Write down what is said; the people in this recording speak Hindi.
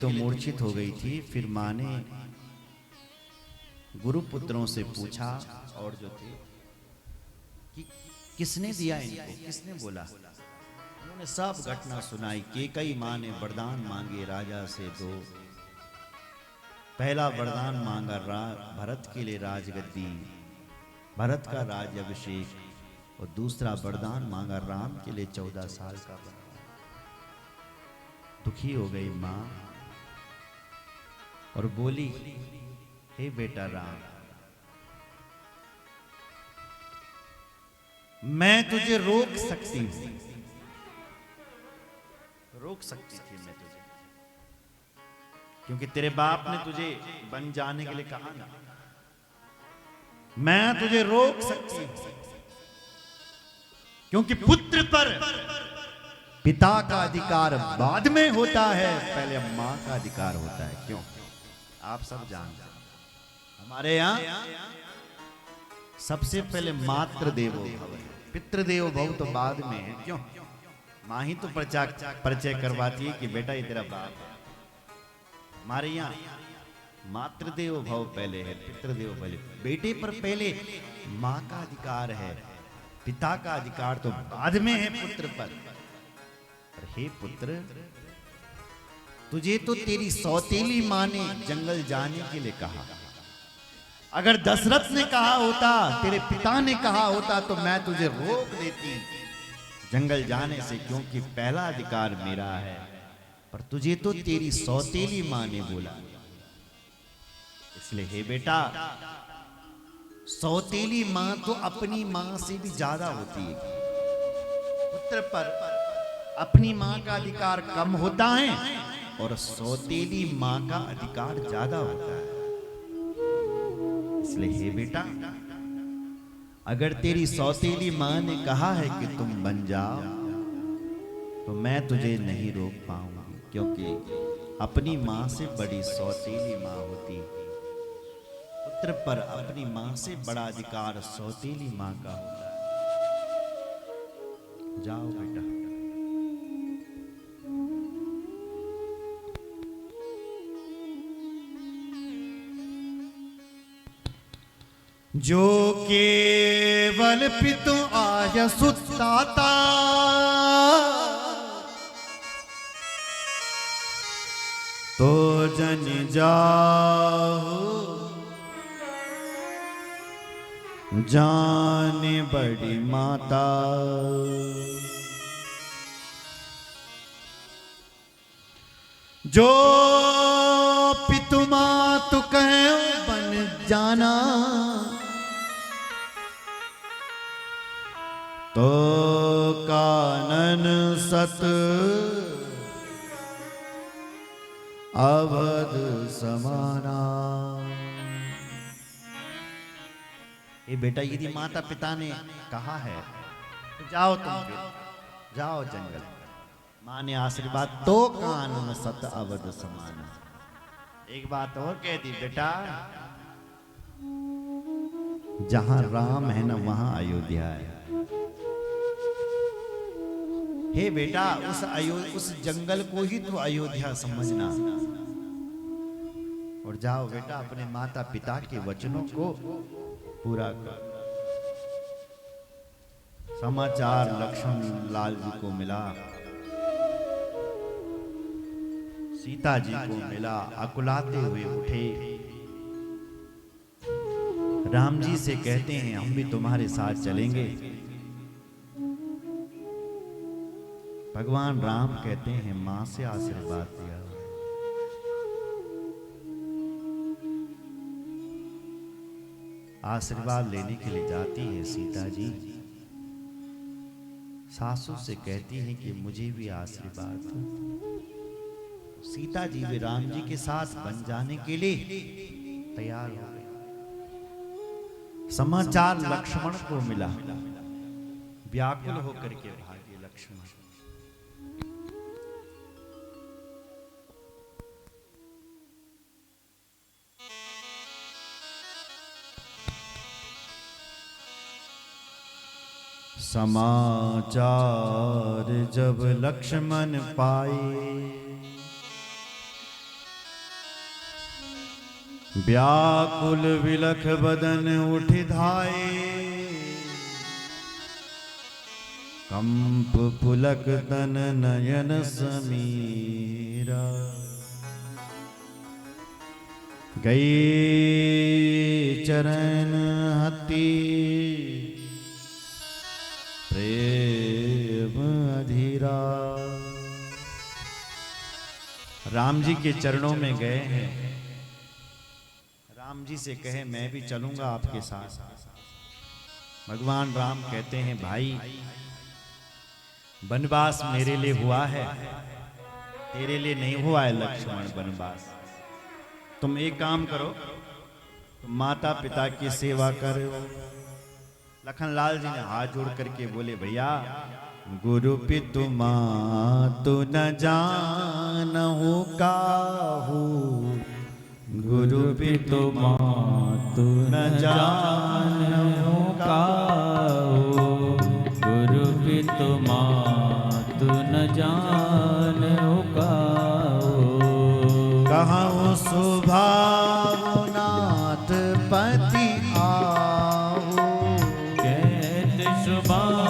तो मूर्छित हो गई थी। फिर माँ ने गुरुपुत्रों से पूछा और जो थे कि किसने दिया इनको, किसने बोला। उन्होंने सब घटना सुनाई। केकई माँ ने वरदान मांगे राजा से दो। पहला वरदान मांगा भरत के लिए राजगद्दी, भरत का राज अभिषेक, और दूसरा वरदान मांगा राम के लिए 14 साल का वरदान। दुखी हो गई माँ और बोली, हे बेटा राम, मैं तुझे रोक सकती हूं, रोक सकती थी मैं तुझे, क्योंकि तेरे बाप ने तुझे बन जाने के लिए कहा ना। मैं तुझे रोक सकती हूं क्योंकि पुत्र पर पिता का अधिकार बाद में होता है, पहले मां का अधिकार होता है। क्यों? आप सब जानते हैं हमारे यहां सबसे पहले मातृ देवो भव, पितृ देवो भव तो बाद में है। क्यों? मां ही तो परिचय करवाती है कि बेटा ये तेरा बाप है। हमारे यहाँ मातृदेव भव पहले है, पितृदेव पहले। बेटे पर पहले मां का अधिकार है, पिता का अधिकार तो बाद में है पुत्र पर। और हे पुत्र, तुझे तो तेरी सौतेली मां ने जंगल जाने के लिए कहा। अगर दशरथ ने कहा होता, तेरे पिता ने कहा होता, तो मैं तुझे रोक देती जंगल जाने से, क्योंकि पहला अधिकार मेरा है। पर तुझे तो तेरी सौतेली मां ने बोला। इसलिए हे बेटा, सौतेली मां तो अपनी मां से भी ज्यादा होती है। पुत्र पर अपनी मां का अधिकार कम होता है और सौतेली मां का अधिकार ज्यादा होता है। इसलिए हे बेटा, अगर तेरी सौतेली मां ने कहा है कि तुम बन जाओ, तो मैं तुझे नहीं रोक पाऊंगी, क्योंकि अपनी मां से बड़ी सौतेली मां होती है। पुत्र पर अपनी मां से बड़ा अधिकार सौतेली मां का होता है। जाओ बेटा। जो केवल पितु आय सुताता, तो जन जाओ जाने बड़ी माता। जो पितु मातु कहे बन जाना, तो कानन सत अवध समाना। ये बेटा, यदि माता पिता ने कहा है तो जाओ, तुम फिर जाओ जंगल। मां ने आशीर्वाद, तो कानन सत अवध समाना। एक बात और कह दी, बेटा, जहां राम है ना वहां अयोध्या है। हे बेटा, उस जंगल को ही तो अयोध्या समझना। और जाओ बेटा, अपने माता पिता के वचनों को पूरा कर। समाचार लक्ष्मण लाल जी को मिला, सीता जी को मिला। अकुलाते हुए उठे, राम जी से कहते हैं, हम भी तुम्हारे साथ चलेंगे। भगवान राम कहते हैं, मां से आशीर्वाद दिया। आशीर्वाद लेने के लिए जाती है सीता जी। सासू से कहती हैं कि मुझे भी आशीर्वाद दो। सीता जी भी राम जी के साथ बन जाने के लिए तैयार हो गए। समाचार लक्ष्मण को मिला, व्याकुल होकर के भागे लक्ष्मण। समाचार जब लक्ष्मण पाए, व्याकुल विलख बदन उठ धाये, कंप पुलक तन नयन समीरा। गई चरण हति प्रेम अधीरा। राम जी के चरणों में गए हैं। राम जी से कहे मैं भी चलूंगा आपके साथ। भगवान राम कहते हैं भाई वनवास मेरे लिए हुआ है, तेरे लिए नहीं हुआ है लक्ष्मण वनवास। तुम एक काम करो, तुम माता पिता की सेवा करो। लखनलाल जी ने हाथ जोड़ करके बोले भैया गुरु पितु मातु न जानहु काहू, गुरु पितु मातु न जानहु काहू, गुरु पितु मातु न जानहु काहू। कहूँ सुभाव नाथ पति आओ, कहत सुभाव